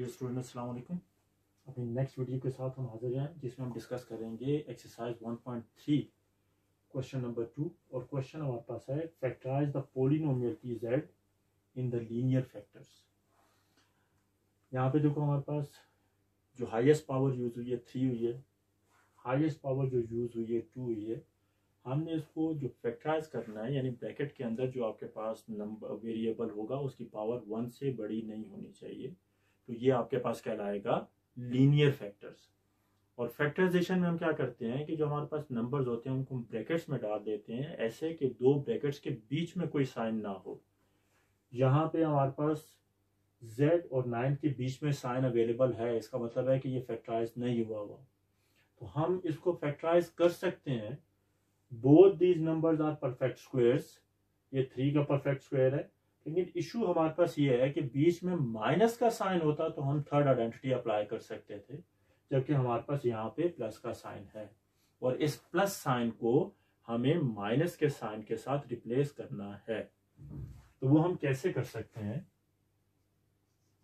Dear student अस्सलाम वालेकुम। अपनी नेक्स्ट वीडियो के साथ हम हाजिर हैं जिसमें हम डिस्कस करेंगे एक्सरसाइज 1.3 क्वेश्चन नंबर 2। और क्वेश्चन हमारे पास है factorise the polynomial P Z in the linear factors. यहाँ पे देखो हमारे पास जो हाईएस्ट पावर यूज हुई है 3 हुई है, हाईएस्ट पावर जो यूज हुई है 2 हुई है। हमने इसको जो फैक्टराइज करना है यानी ब्रैकेट के अंदर जो आपके पास नंबर वेरिएबल होगा उसकी पावर 1 से बड़ी नहीं होनी चाहिए, तो ये आपके पास कहलाएगा लीनियर फैक्टर्स। और फैक्टराइजेशन में हम क्या करते हैं कि जो हमारे पास नंबर्स होते हैं उनको हम ब्रैकेट्स में डाल देते हैं, ऐसे कि दो ब्रैकेट्स के बीच में कोई साइन ना हो। यहाँ पे हमारे पास z और 9 के बीच में साइन अवेलेबल है, इसका मतलब है कि ये फैक्टराइज नहीं हुआ हुआ। तो हम इसको फैक्टराइज कर सकते हैं। Both these numbers are perfect squares. ये 3 का परफेक्ट स्क्वायर है, लेकिन इशू हमारे पास ये है कि बीच में माइनस का साइन होता तो हम थर्ड आइडेंटिटी अप्लाई कर सकते थे, जबकि हमारे पास यहाँ पे प्लस का साइन है और इस प्लस साइन को हमें माइनस के साइन के साथ रिप्लेस करना है। तो वो हम कैसे कर सकते हैं?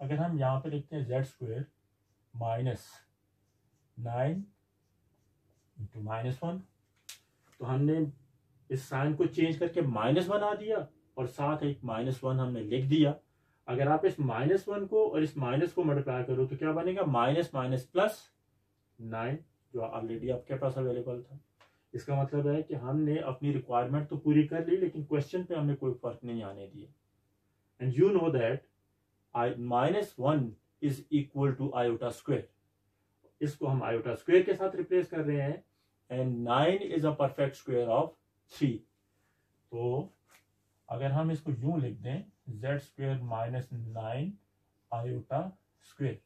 अगर हम यहाँ पे लिखते हैं जेड स्क्वायर माइनस 9 इंटू -1, तो हमने इस साइन को चेंज करके -1 बना दिया और साथ एक -1 हमने लिख दिया। अगर आप इस -1 को और इस माइनस को मल्टीप्लाई करो तो क्या बनेगा? माइनस माइनस प्लस 9, जो ऑलरेडी आपके पास अवेलेबल था। इसका मतलब है कि हमने अपनी रिक्वायरमेंट तो पूरी कर ली, लेकिन क्वेश्चन पे हमें कोई फर्क नहीं आने दिया। And you know that -1 is equal to iota square. इसको हम आयोटा स्क्वायर के साथ रिप्लेस कर रहे हैं and 9 is a perfect square of 3। तो अगर हम इसको यूं लिख दें Z square minus 9 iota square,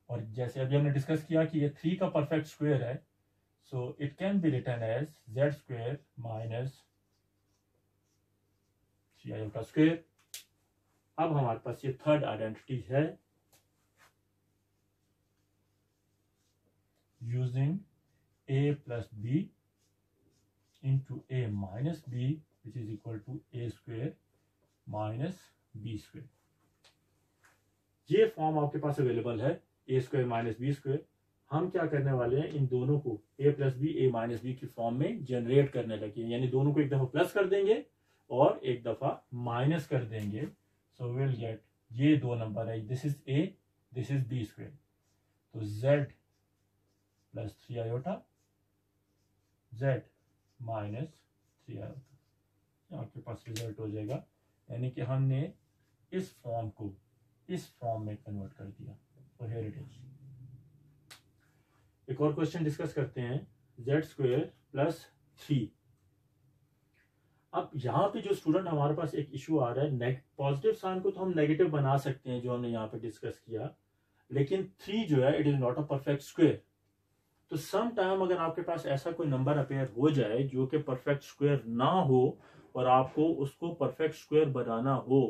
और जैसे अभी हमने डिस्कस किया कि ये 3 का परफेक्ट स्क्वायर है, so it can be written as Z square minus 3 iota square. अब हमारे पास ये थर्ड आइडेंटिटी है using a plus b into a minus b which is equal to a square minus b square। ये form आपके पास available है a square minus B square. हम क्या करने वाले हैं, इन दोनों को a plus B a minus B की फॉर्म में जनरेट करने लगे, यानी दोनों को एक दफा प्लस कर देंगे और एक दफा माइनस कर देंगे। सो विल गेट ये दो नंबर है, this is a, this is b square. तो z plus 3 iota z minus 3 iota, आपके पास रिजल्ट हो जाएगा। यानी कि हमने इस फॉर्म को इस फॉर्म में कन्वर्ट कर दिया। तो हियर इट इज। एक और क्वेश्चन डिस्कस करते हैं, जेड स्क्वायर प्लस 3। अब यहाँ पे जो स्टूडेंट हमारे पास एक इशू आ रहा है, पॉजिटिव साइन को तो हम नेगेटिव बना सकते हैं जो हमने यहाँ पे डिस्कस किया, लेकिन 3 जो है it is not a perfect square. तो सम टाइम अगर आपके पास ऐसा कोई नंबर अपेयर हो जाए जो कि परफेक्ट स्क्वायर ना हो और आपको उसको परफेक्ट स्क्वायर बनाना हो,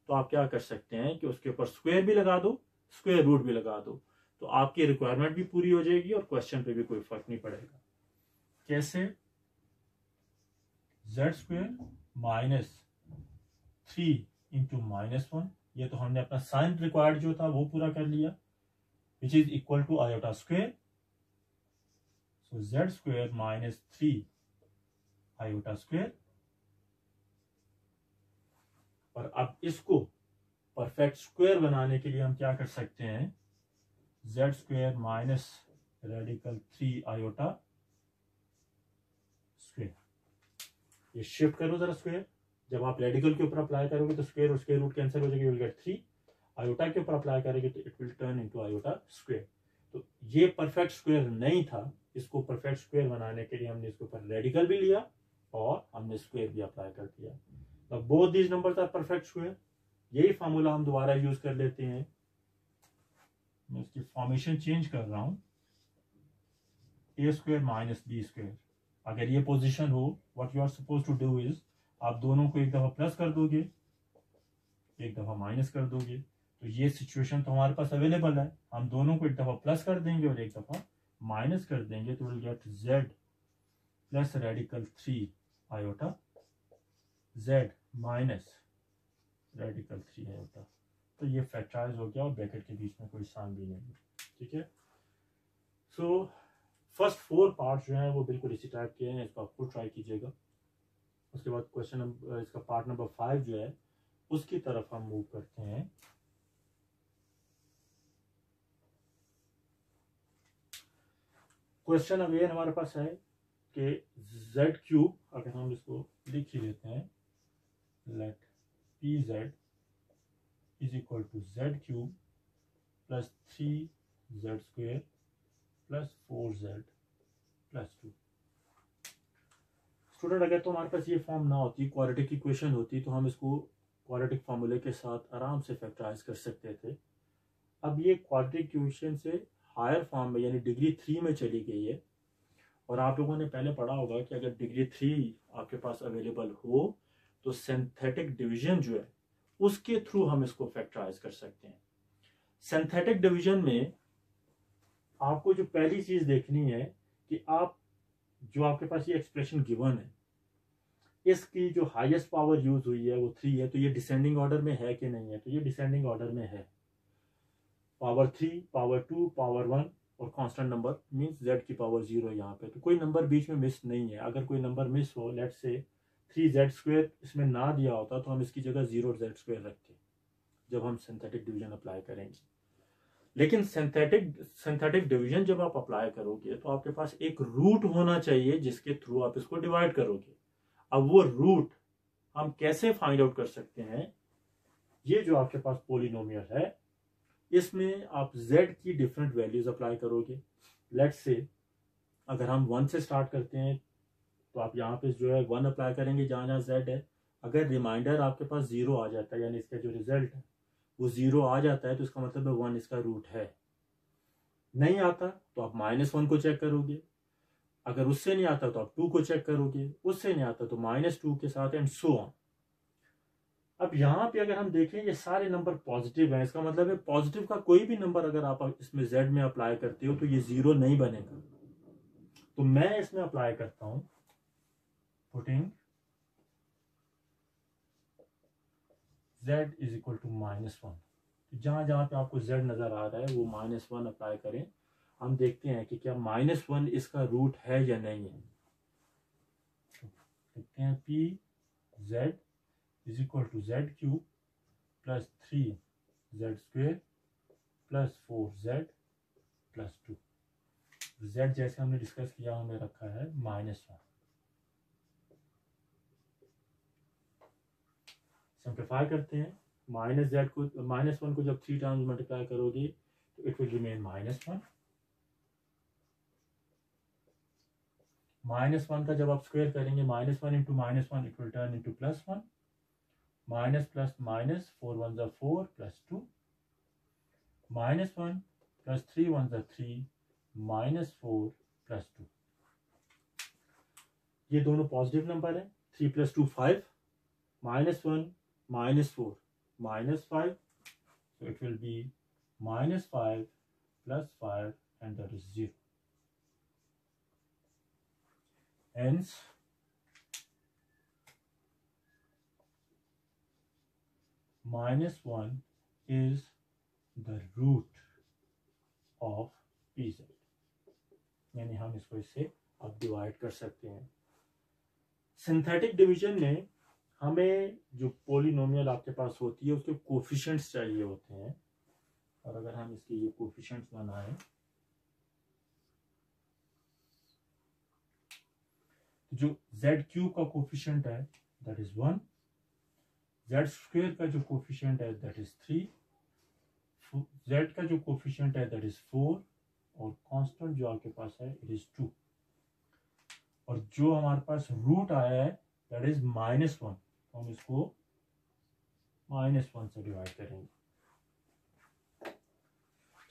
तो आप क्या कर सकते हैं कि उसके ऊपर स्क्वायर भी लगा दो, स्क्वायर रूट भी लगा दो, तो आपकी रिक्वायरमेंट भी पूरी हो जाएगी और क्वेश्चन पे भी कोई फर्क नहीं पड़ेगा। कैसे? जेड स्क्वायर माइनस 3 इंटू -1, ये तो हमने अपना साइन रिक्वायर्ड जो था वो पूरा कर लिया, which is equal to iota square. So z square minus 3 iota square। और अब इसको परफेक्ट स्क्वायर बनाने के लिए हम क्या कर सकते हैं, z square minus radical 3 iota square. ये शिफ्ट करो जरा स्क्वायर, जब आप रेडिकल के ऊपर अप्लाई करोगे तो स्क्वायर और स्क्वायर रूट कैंसिल हो जाएगी, विल गेट 3। आयोटा के ऊपर अप्लाई करेंगे तो it will turn into iota square. तो ये परफेक्ट स्क्वायर नहीं था, इसको परफेक्ट स्क्वायर बनाने के लिए हमने इसके ऊपर रेडिकल भी लिया और हमने स्क्वायर भी अप्लाई कर दिया। Both these numbers are perfect square. यही फॉर्मूला हम दोबारा यूज कर लेते हैं। मैं इसकी फॉर्मेशन चेंज कर रहा हूं, a square minus B square. अगर ये पोजीशन हो, what you are suppose to do is, आप दोनों को एक दफा प्लस कर दोगे, एक दफा माइनस कर दोगे। तो ये सिचुएशन तो हमारे पास अवेलेबल है, हम दोनों को एक दफा प्लस कर देंगे और एक दफा माइनस कर देंगे, तो will get z plus radical 3 iota z minus radical 3 iota. तो ये फैक्टराइज हो गया और ब्रैकेट के बीच में कोई साइन भी नहीं है, ठीक है। सो फर्स्ट 4 पार्ट जो हैं वो बिल्कुल इसी टाइप के हैं, इसको आप खुद ट्राई कीजिएगा। उसके बाद क्वेश्चन नंबर इसका पार्ट नंबर 5 जो है उसकी तरफ हम मूव करते हैं। क्वेश्चन अगेन हमारे पास है कि z क्यूब, अगर हम इसको लिख ही लेते हैं, let pz is equal to z cube plus 3z square plus 4z plus 2। Student अगर तो हमारे पास ये फॉर्म ना होती, क्वाड्रेटिक इक्वेशन होती, तो हम इसको क्वाड्रेटिक फार्मूले के साथ आराम से फैक्टराइज कर सकते थे। अब ये क्वाड्रेटिक इक्वेशन से हायर फॉर्म में यानी डिग्री 3 में चली गई है, और आप लोगों ने पहले पढ़ा होगा कि अगर डिग्री 3 आपके पास अवेलेबल हो तो सिंथेटिक डिवीजन जो है उसके थ्रू हम इसको फैक्टराइज कर सकते हैं। सिंथेटिक डिवीजन में आपको जो पहली चीज देखनी है कि आप जो आपके पास ये एक्सप्रेशन गिवन है इसकी जो हाईएस्ट पावर यूज हुई है वो 3 है, तो ये डिसेंडिंग ऑर्डर में है कि नहीं है, तो ये डिसेंडिंग ऑर्डर में है। पावर 3, पावर 2, पावर 1 और कांस्टेंट नंबर मींस z की पावर 0 यहाँ पे, तो कोई नंबर बीच में मिस नहीं है। अगर कोई नंबर मिस हो, लेट से 3z स्क्वेयर इसमें ना दिया होता तो हम इसकी जगह 0z स्क्वेयर रखते जब हम सिंथेटिक डिवीजन अप्लाई करेंगे। लेकिन सिंथेटिक डिवीजन जब आप अप्लाई करोगे तो आपके पास एक रूट होना चाहिए जिसके थ्रू आप इसको डिवाइड करोगे। अब वो रूट हम कैसे फाइंड आउट कर सकते हैं? ये जो आपके पास पोलिनोमियल है इसमें आप z की डिफरेंट वैल्यूज अप्लाई करोगे। लेट्स से अगर हम 1 से स्टार्ट करते हैं तो आप यहाँ पे जो है 1 अप्लाई करेंगे जहाँ जहाँ z है। अगर रिमाइंडर आपके पास 0 आ जाता है यानी इसका जो रिजल्ट है वो 0 आ जाता है तो इसका मतलब है 1 इसका रूट है। नहीं आता तो आप -1 को चेक करोगे, अगर उससे नहीं आता तो आप 2 को चेक करोगे, उससे नहीं आता तो -2 के साथ एंड सो ऑन। अब यहाँ पे अगर हम देखें ये सारे नंबर पॉजिटिव हैं, इसका मतलब है पॉजिटिव का कोई भी नंबर अगर आप इसमें z में अप्लाई करते हो तो ये 0 नहीं बनेगा। तो मैं इसमें अप्लाई करता हूं putting z is equal to -1। तो जहां जहां पे आपको z नजर आ रहा है वो -1 अप्लाई करें। हम देखते हैं कि क्या -1 इसका रूट है या नहीं है। तो लिखते हैं p z is equal to z cube plus 3z square plus 4z plus 2। z जैसे हमने डिस्कस किया हमने रखा है -1। सिंप्लीफाई करते हैं, -z को -1 को जब 3 टाइम्स मल्टीप्लाई करोगे तो इट विल रिमेन -1। -1 का जब आप स्क्वायर करेंगे -1 into -1 it will turn into +1। Minus plus minus 4 1 जा 4 प्लस 2 -1 प्लस 3 1 जा 3 -4 प्लस 2। ये दोनों पॉजिटिव नंबर है। 3 + 2 5, -1 -4 -5, so it will be -5 plus 5 and that is 0. Hence -1 is the root of pz, यानी हम इसको इससे अब डिवाइड कर सकते हैं। सिंथेटिक डिवीजन में हमें जो पोलिनोमियल आपके पास होती है उसके कोफिशिएंट्स चाहिए होते हैं, और अगर हम इसके ये कोफिशिएंट्स बनाएं तो जो z क्यूब का कोफिशिएंट है दैट इज 1, z स्क्वायर का जो कोफिशिएंट है दैट इज 3, z का जो कोफिशिएंट है दैट इज 4 और कांस्टेंट जो आपके पास है इट इज 2, और जो हमारे पास रूट आया है दैट इज -1, तो हम इसको -1 से डिवाइड करेंगे।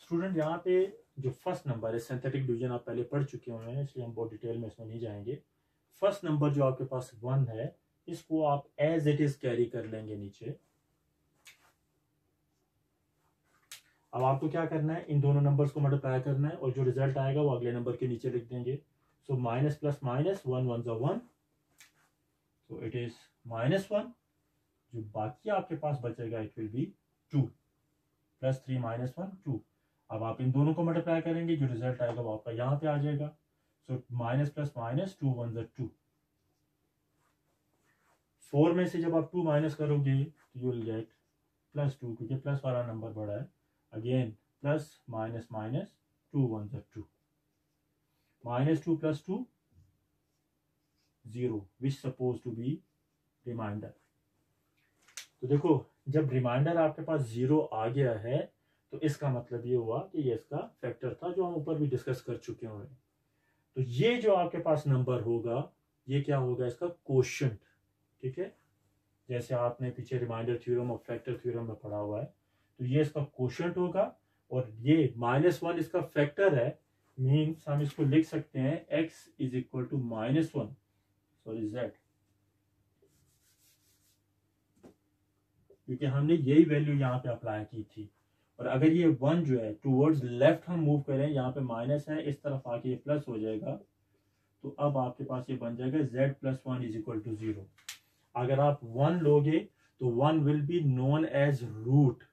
स्टूडेंट यहाँ पे जो फर्स्ट नंबर है सिंथेटिक डिवीजन आप पहले पढ़ चुके हुए हैं इसलिए हम बहुत डिटेल में इसमें नहीं जाएंगे। फर्स्ट नंबर जो आपके पास 1 है इसको आप एज इट इज कैरी कर लेंगे नीचे। अब आपको क्या करना है, इन दोनों नंबर्स को मल्टीप्लाई करना है और जो रिजल्ट आएगा वो अगले नंबर के नीचे लिख देंगे। सो माइनस प्लस माइनस 1 1 जा 1, so it is -1। जो बाकी आपके पास बचेगा it will B 2। Plus 3 minus 1 2। अब आप इन दोनों को मल्टीप्लाई करेंगे, जो रिजल्ट आएगा वो आपका यहाँ पे आ जाएगा। So minus plus minus 2 1 2। 4 में से जब आप 2 माइनस करोगे तो यू विल गेट प्लस 2, क्योंकि प्लस वाला नंबर बड़ा है। Again plus minus minus 2 1 2। Minus 2 plus 2 0, which suppose to be remainder. तो देखो, जब रिमाइंडर आपके पास 0 आ गया है तो इसका मतलब ये हुआ कि ये इसका फैक्टर था, जो हम ऊपर भी डिस्कस कर चुके हुए हैं। तो ये जो आपके पास नंबर होगा, ये क्या होगा, इसका कोशेंट। ठीक है, जैसे आपने पीछे रिमाइंडर थ्योरम और फैक्टर थ्योरम में पढ़ा हुआ है, तो ये इसका कोशेंट होगा। और ये -1 इसका फैक्टर है, मीन्स हम इसको लिख सकते हैं x is equal to -1, sorry z, क्योंकि हमने यही वैल्यू यहाँ पे अप्लाई की थी। और अगर ये 1 जो है टूवर्ड्स लेफ्ट हम मूव करें, यहाँ पे माइनस है, इस तरफ आके ये प्लस हो जाएगा, तो अब आपके पास ये बन जाएगा z plus 1 is equal to 0। अगर आप 1 लोगे तो 1 will be known as root.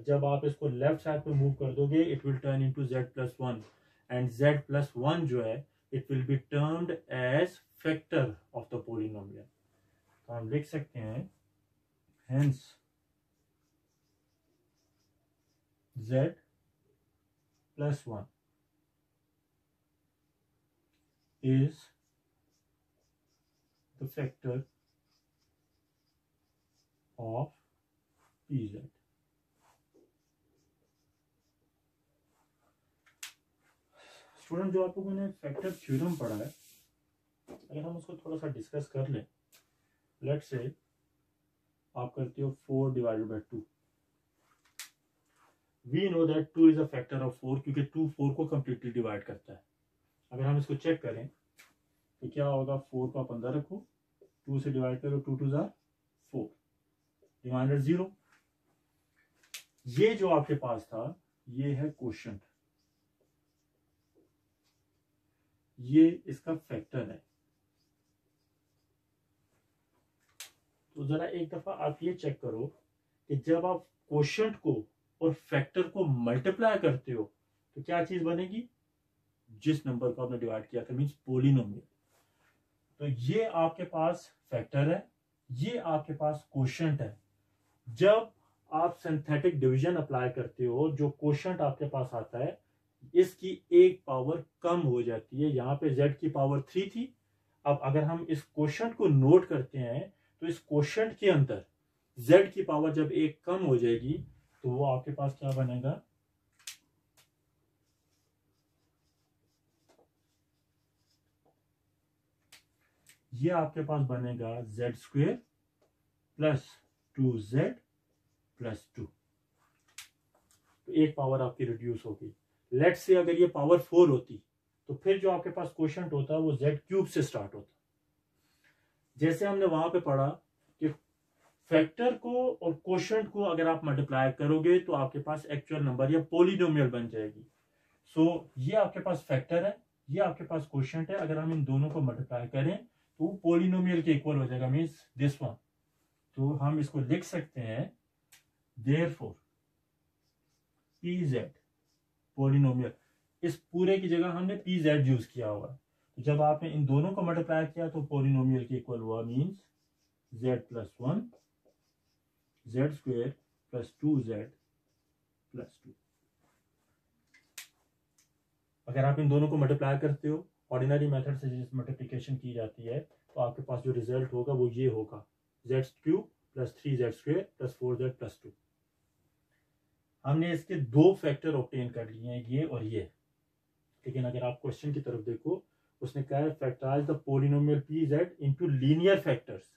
जब आप इसको लेफ्ट साइड पे मूव कर दोगे, it will turn into z plus 1, and z plus 1 जो है it will be termed as factor of the polynomial. तो हम लिख सकते हैं hence z plus 1 is the factor of pz। Student, जो आप लोगों ने फैक्टर थ्योरम पढ़ा है, अगर हम उसको थोड़ा सा डिस्कस कर लें। लेट्स से आप करते हो 4 divided by 2। We know that 2 is a factor of 4, क्योंकि 2 4 को कंप्लीटली डिवाइड करता है। अगर हम इसको चेक करें तो क्या होगा, 4 को आप अंदर रखो, 2 से डिवाइड करो, 2 2 जार 4, रिमाइंडर 0। ये जो आपके पास था ये है कोशेंट, ये इसका फैक्टर है। तो जरा एक दफा आप ये चेक करो कि जब आप कोशेंट को और फैक्टर को मल्टीप्लाई करते हो तो क्या चीज बनेगी, जिस नंबर को आपने डिवाइड किया था, मींस पोलिनोमियल। तो ये आपके पास फैक्टर है, ये आपके पास कोशेंट है। जब आप सिंथेटिक डिवीजन अप्लाई करते हो, जो कोशेंट आपके पास आता है, इसकी एक पावर कम हो जाती है। यहाँ पे z की पावर 3 थी। अब अगर हम इस कोशेंट को नोट करते हैं तो इस कोशेंट के अंदर z की पावर जब एक कम हो जाएगी तो वो आपके पास क्या बनेगा, ये आपके पास बनेगा z² प्लस 2z प्लस 2। तो एक पावर आपकी रिड्यूस हो गई। लेट्स से अगर ये पावर 4 होती तो फिर जो आपके पास कोशेंट होता वो z³ से स्टार्ट होता। जैसे हमने वहां पे पढ़ा कि फैक्टर को और कोशेंट को अगर आप मल्टीप्लाई करोगे तो आपके पास एक्चुअल नंबर या पोलिनोमियल बन जाएगी। सो ये आपके पास फैक्टर है, ये आपके पास कोशेंट है। अगर हम इन दोनों को मल्टीप्लाई करें तो पोलिनोमियल के इक्वल हो जाएगा, मींस दिस वन। तो हम इसको लिख सकते हैं देयरफॉर pz पोलिनोमियल। इस पूरे की जगह हमने pz यूज किया हुआ है। तो जब आपने इन दोनों को मल्टीप्लाई किया तो पोलिनोमियल के इक्वल हुआ, means z plus 1 z² plus 2z plus 2। अगर आप इन दोनों को मल्टीप्लाई करते हो ऑर्डिनरी मेथड से, जिस मल्टीप्लिकेशन की जाती है, तो आपके पास जो रिजल्ट होगा वो ये होगा, z³ plus 3z² plus 4z plus 2। हमने इसके दो फैक्टर ऑब्टेन कर लिए हैं, ये और ये। लेकिन अगर आप क्वेश्चन की तरफ देखो, उसने कहा है factorise the polynomial pz into linear factors.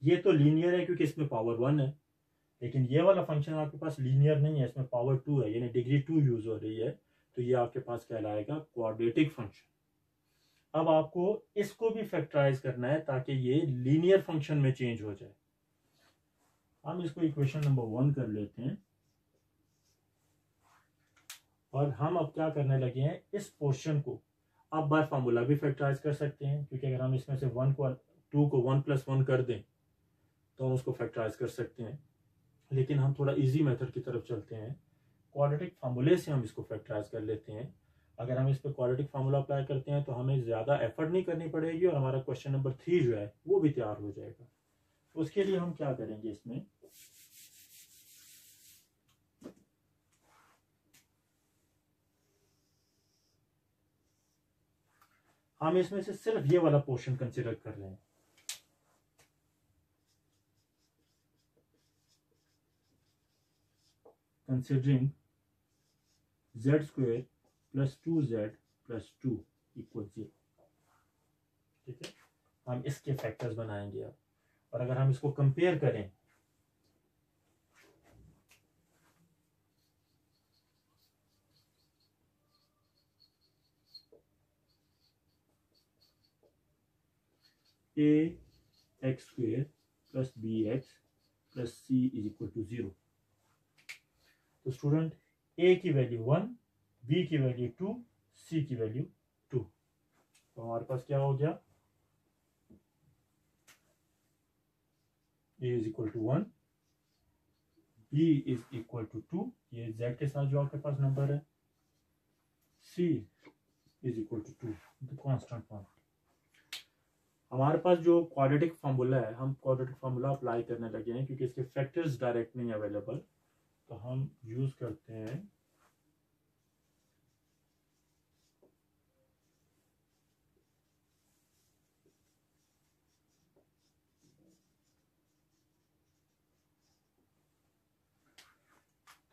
ये तो लीनियर है क्योंकि इसमें पावर 1 है, लेकिन ये वाला फंक्शन आपके पास लीनियर नहीं है, इसमें पावर 2 है, यानी डिग्री 2 यूज हो रही है। तो ये आपके पास कहलाएगा क्वाड्रेटिक फंक्शन। अब आपको इसको भी फैक्टराइज करना है ताकि ये लीनियर फंक्शन में चेंज हो जाए। हम इसको इक्वेशन नंबर 1 कर लेते हैं और हम अब क्या करने लगे हैं, इस पोर्शन को अब बाय फार्मूला भी फैक्टराइज कर सकते हैं, क्योंकि अगर हम इसमें से 2 को 1 प्लस 1 कर दें तो हम उसको फैक्टराइज कर सकते हैं। लेकिन हम थोड़ा इजी मेथड की तरफ चलते हैं। क्वाड्रेटिक फार्मूले से हम इसको फैक्टराइज कर लेते हैं। अगर हम इस पर क्वाड्रेटिक फार्मूला अप्लाई करते हैं तो हमें ज़्यादा एफर्ट नहीं करनी पड़ेगी और हमारा क्वेश्चन नंबर 3 जो है वो भी तैयार हो जाएगा। तो उसके लिए हम क्या करेंगे, इसमें हम इसमें से सिर्फ ये वाला पोर्शन कंसिडर कर रहे हैं। Considering z square plus 2z plus 2 equal 0। ठीक है, हम इसके फैक्टर्स बनाएंगे अब। और अगर हम इसको कंपेयर करें a x square plus B X plus C is equal to 0। तो स्टूडेंट a की वैल्यू 1, b की वैल्यू 2, c की वैल्यू 2। तो हमारे पास क्या हो गया, a is equal to 1, b is equal to 2, ये z के साथ जो आपके पास नंबर है, c is equal to 2, the constant one. हमारे पास जो क्वाड्रेटिक फार्मूला है, हम क्वाड्रेटिक फार्मूला अप्लाई करने लगे हैं क्योंकि इसके फैक्टर्स डायरेक्ट नहीं अवेलेबल, तो हम यूज करते हैं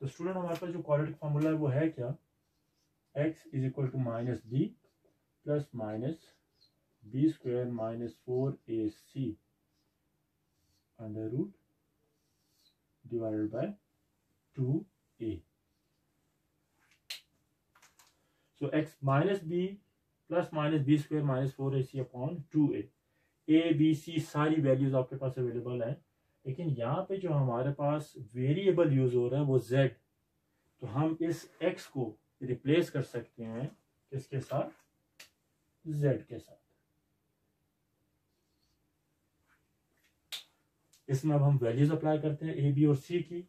तो स्टूडेंट हमारे पास जो क्वाड्रेटिक फार्मूला है वो है क्या, x is equal to minus b plus minus B square minus 4ac under root divided by 2a। So x minus b plus minus B square minus 4ac upon 2a। a b c सारी values आपके पास available है, लेकिन यहाँ पे जो हमारे पास variable use हो रहा है वो z। तो हम इस x को रिप्लेस कर सकते हैं किसके साथ, z के साथ। इसमें अब हम वैल्यूज अप्लाई करते हैं a b और c की।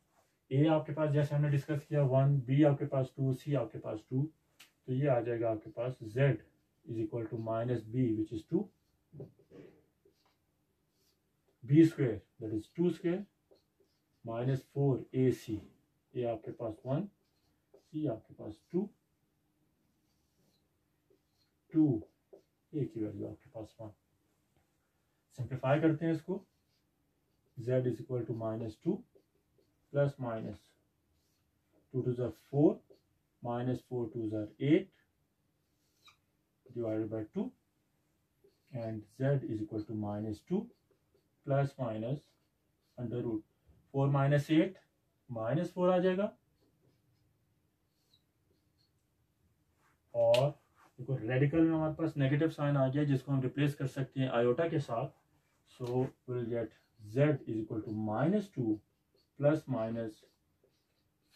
a आपके पास जैसे हमने डिस्कस किया 1, b आपके पास 2, c आपके पास 2। तो ये आ जाएगा आपके पास z is equal to minus b which is 2, b square that is 2 square minus 4ac, a आपके पास 1, c आपके पास 2, a की वैल्यू आपके पास 1। सिंप्लीफाई करते हैं इसको, z is equal to minus 2 plus minus 2 to ज़र 4 माइनस 4 टू ज़र 8 divided by 2 and z is equal to minus 2 plus minus under root 4 minus 8 minus 4 आ जाएगा, और देखो रेडिकल में हमारे पास नेगेटिव साइन आ गया जिसको हम रिप्लेस कर सकते हैं आयोटा के साथ। So will get z is equal to minus 2 plus minus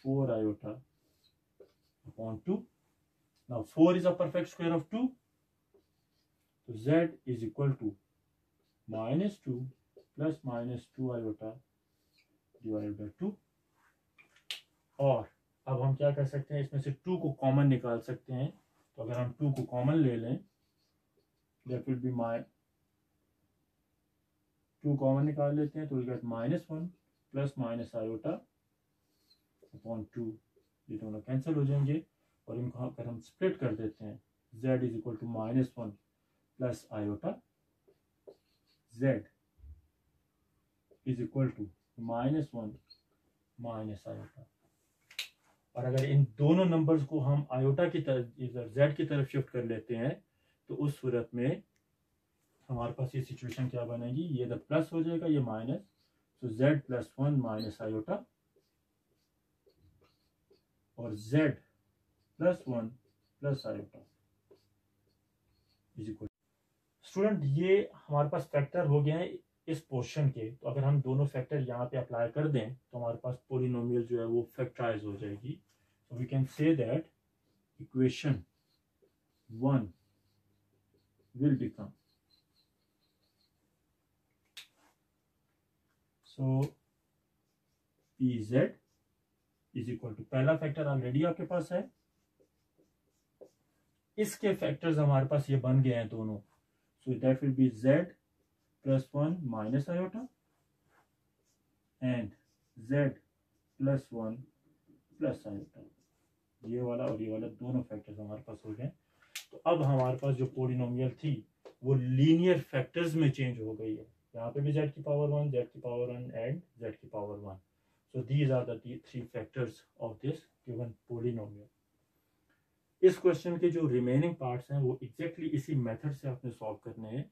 4 iota upon 2. Now 4 is a perfect square of 2. So z is equal to minus 2 plus minus 2 iota divided by 2. और अब हम क्या कर सकते हैं, इसमें से 2 को कॉमन निकाल सकते हैं। तो अगर हम 2 को कॉमन ले लें, that will be 2 कॉमन निकाल लेते हैं तो we'll get minus 1 plus minus iota upon 2, ये दोनों कैंसिल हो जाएंगे। और इनको अगर हम स्प्लिट कर देते हैं, z is equal to minus 1 plus iota, z is equal to minus 1 minus iota. और अगर इन दोनों नंबर्स को हम आयोटा की तरफ इधर z की तरफ शिफ्ट कर लेते हैं तो उस सूरत में हमारे पास ये सिचुएशन क्या बनेगी, ये इधर प्लस हो जाएगा, ये माइनस। सो z प्लस 1 माइनस आयोटा और z plus 1 plus iota is equal. Student ये हमारे पास फैक्टर हो गए हैं इस पोर्शन के। तो अगर हम दोनों फैक्टर यहाँ पे अप्लाई कर दें तो हमारे पास पोलिनोमियल जो है वो फैक्टराइज हो जाएगी। So we can say that equation 1 will become, so pz is equal to, पहला फैक्टर ऑलरेडी आपके पास है, इसके फैक्टर्स हमारे पास ये बन गए हैं दोनों, so that will be z plus 1 minus iota and z plus 1 plus iota, ये वाला और ये वाला दोनों फैक्टर्स हमारे पास हो गए। तो अब हमारे पास जो पॉलिनोमियल थी वो लीनियर फैक्टर्स में चेंज हो गई है, यहाँ पे भी z की पावर 1, z की पावर 1 एंड z की power 1। So these are the three factors of this given polynomial. इस क्वेश्चन के जो रिमेनिंग पार्ट्स हैं वो एग्जैक्टली इसी मेथड से आपने सॉल्व करने हैं।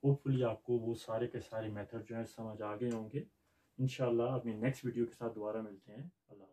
होपफुली आपको वो सारे के सारे मेथड जो है समझ आ गए होंगे। इंशाल्लाह अपनी नेक्स्ट वीडियो के साथ दोबारा मिलते हैं। अल्लाह।